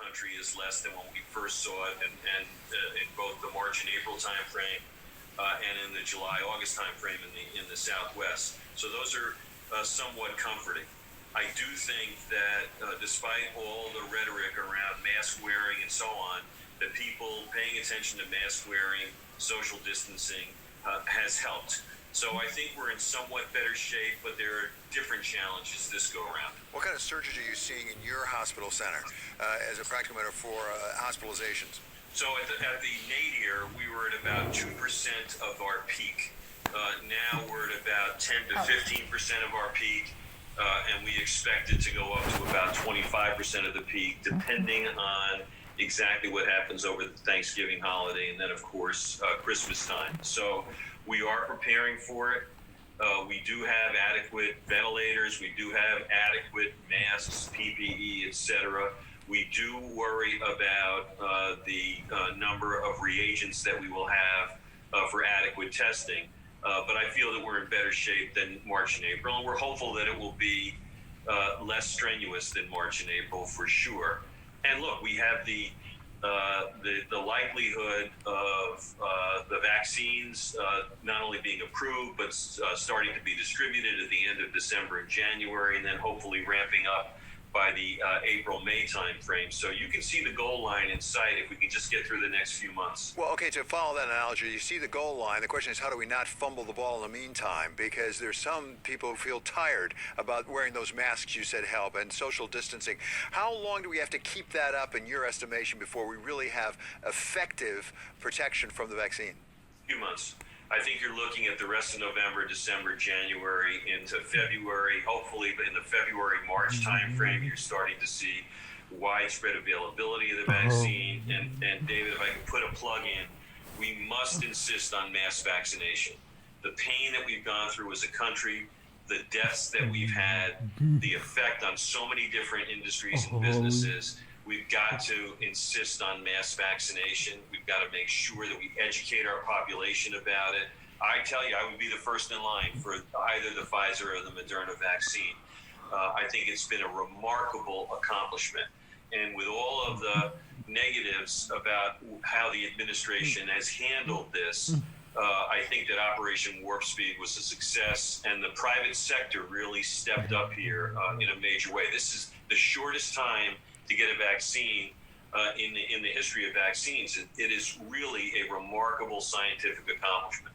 country is less than when we first saw it, and in both the March and April timeframe and in the July-August timeframe in the Southwest. So those are somewhat comforting. I do think that despite all the rhetoric around mask wearing and so on, that people paying attention to mask wearing, social distancing has helped. So I think we're in somewhat better shape, but there are different challenges this go around. What kind of surges are you seeing in your hospital center as a practical matter for hospitalizations? So at the nadir, we were at about 2% of our peak. Now we're at about 10 to 15% of our peak, and we expect it to go up to about 25% of the peak, depending on exactly what happens over the Thanksgiving holiday and then, of course, Christmas time. So we are preparing for it. We do have adequate ventilators. We do have adequate masks, PPE, etc. We do worry about the number of reagents that we will have for adequate testing. But I feel that we're in better shape than March and April, and we're hopeful that it will be less strenuous than March and April for sure. And look, we have the likelihood of the vaccines not only being approved, but starting to be distributed at the end of December and January, and then hopefully ramping up by the April-May timeframe. So you can see the goal line in sight if we can just get through the next few months. Well, okay, to follow that analogy, you see the goal line. The question is, how do we not fumble the ball in the meantime? Because there's some people who feel tired about wearing those masks you said help and social distancing. How long do we have to keep that up in your estimation before we really have effective protection from the vaccine? A few months. I think you're looking at the rest of November, December, January into February. Hopefully in the February-March timeframe, you're starting to see widespread availability of the vaccine. And David, if I can put a plug in, we must insist on mass vaccination. The pain that we've gone through as a country, the deaths that we've had, the effect on so many different industries and businesses, we've got to insist on mass vaccination. We've got to make sure that we educate our population about it. I tell you, I would be the first in line for either the Pfizer or the Moderna vaccine. I think it's been a remarkable accomplishment. And with all of the negatives about how the administration has handled this, I think that Operation Warp Speed was a success, and the private sector really stepped up here in a major way. This is the shortest time to get a vaccine in the history of vaccines. It is really a remarkable scientific accomplishment.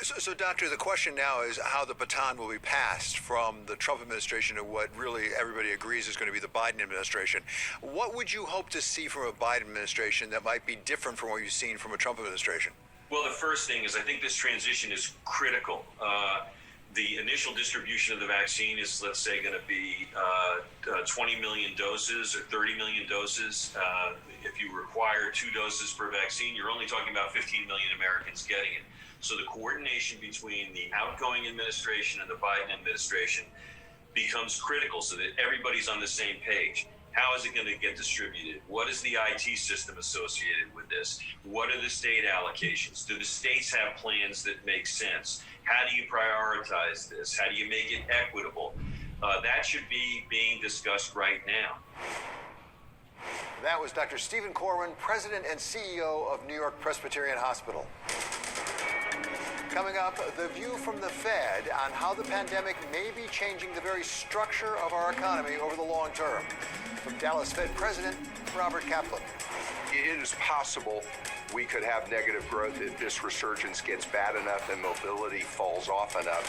So, Doctor, the question now is how the baton will be passed from the Trump administration to what really everybody agrees is going to be the Biden administration. What would you hope to see from a Biden administration that might be different from what you've seen from a Trump administration? Well, the first thing is I think this transition is critical. The initial distribution of the vaccine is, let's say, going to be 20 million doses or 30 million doses. If you require 2 doses per vaccine, you're only talking about 15 million Americans getting it. So the coordination between the outgoing administration and the Biden administration becomes critical so that everybody's on the same page. How is it going to get distributed? What is the IT system associated with this? What are the state allocations? Do the states have plans that make sense? How do you prioritize this? How do you make it equitable? That should be being discussed right now. That was Dr. Stephen Corwin, President and CEO of New York Presbyterian Hospital. Coming up, the view from the Fed on how the pandemic may be changing the very structure of our economy over the long term. From Dallas Fed President Robert Kaplan. It is possible we could have negative growth if this resurgence gets bad enough and mobility falls off enough.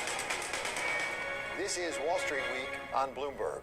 This is Wall Street Week on Bloomberg.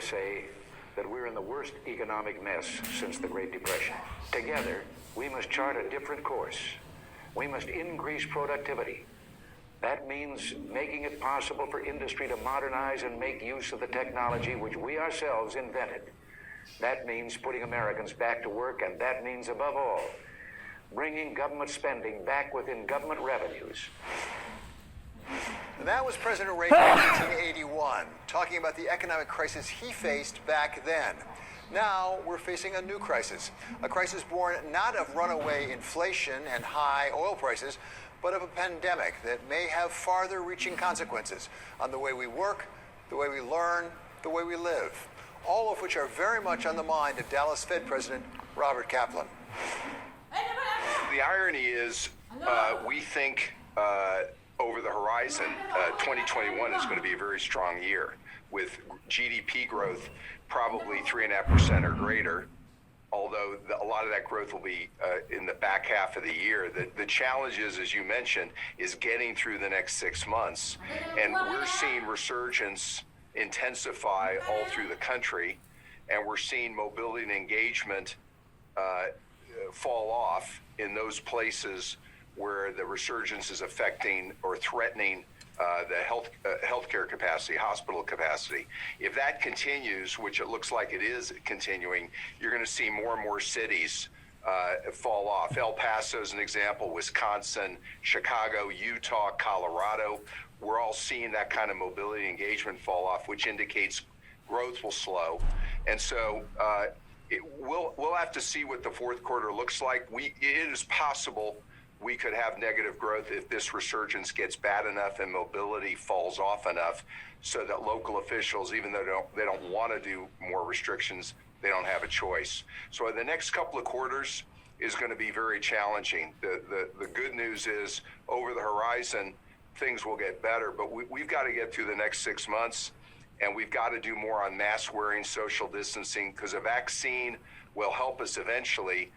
say that we're in the worst economic mess since the Great Depression. Together, we must chart a different course. We must increase productivity. That means making it possible for industry to modernize and make use of the technology which we ourselves invented. That means putting Americans back to work, and that means, above all, bringing government spending back within government revenues. And that was President Reagan in 1981, talking about the economic crisis he faced back then. Now we're facing a new crisis, a crisis born not of runaway inflation and high oil prices, but of a pandemic that may have farther-reaching consequences on the way we work, the way we learn, the way we live, all of which are very much on the mind of Dallas Fed President Robert Kaplan. The irony is, we think over the horizon, 2021 is going to be a very strong year with GDP growth probably 3.5% or greater, although a lot of that growth will be in the back half of the year. The challenge is, as you mentioned, is getting through the next 6 months. And we're seeing resurgence intensify all through the country, and we're seeing mobility and engagement fall off in those places where the resurgence is affecting or threatening the healthcare capacity, hospital capacity. If that continues, which it looks like it is continuing, you're going to see more and more cities fall off. El Paso is an example, Wisconsin, Chicago, Utah, Colorado. We're all seeing that kind of mobility engagement fall off, which indicates growth will slow. And so we'll have to see what the fourth quarter looks like. It is possible we could have negative growth if this resurgence gets bad enough and mobility falls off enough so that local officials, even though they don't want to do more restrictions, they don't have a choice. So the next couple of quarters is going to be very challenging. The good news is over the horizon, things will get better, but we've got to get through the next 6 months, and we've got to do more on mask wearing, social distancing, because a vaccine will help us eventually,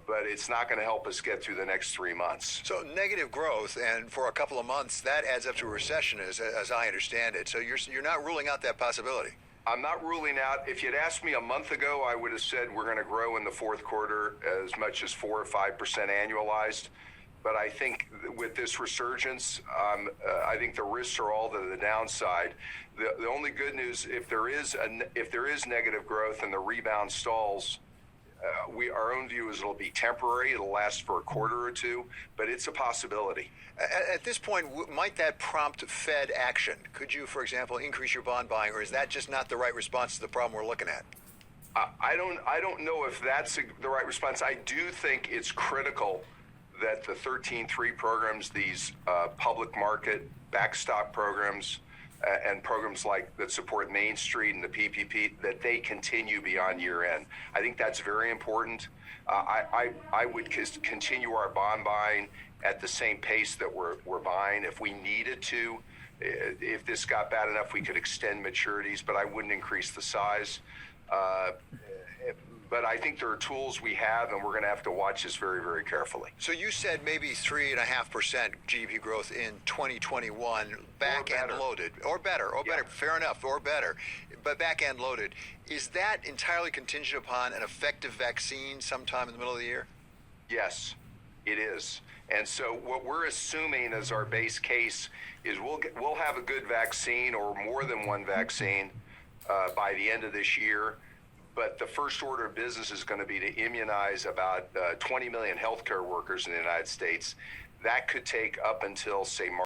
but it's not going to help us get through the next 3 months. So negative growth, and for a couple of months, that adds up to a recession, as I understand it. So you're not ruling out that possibility. I'm not ruling out. If you'd asked me a month ago, I would have said we're going to grow in the fourth quarter as much as 4 or 5% annualized. But I think with this resurgence, I think the risks are all to the downside. The only good news, if there is negative growth and the rebound stalls, our own view is it'll be temporary. It'll last for a quarter or two, but it's a possibility. At this point, might that prompt Fed action? Could you, for example, increase your bond buying, or is that just not the right response to the problem we're looking at? I don't know if that's the right response. I do think it's critical that the 13.3 programs, these public market backstop programs, and programs like that support Main Street and the PPP, that they continue beyond year end. I think that's very important. I would continue our bond buying at the same pace that we're buying. If we needed to, if this got bad enough, we could extend maturities, but I wouldn't increase the size. But I think there are tools we have, and we're going to have to watch this very, very carefully. So you said maybe 3.5% GDP growth in 2021, back-end loaded, or better. Fair enough, or better, but back-end loaded. Is that entirely contingent upon an effective vaccine sometime in the middle of the year? Yes, it is. And so what we're assuming as our base case is we'll have a good vaccine or more than one vaccine by the end of this year. But the first order of business is going to be to immunize about 20 million healthcare workers in the United States. That could take up until, say, March.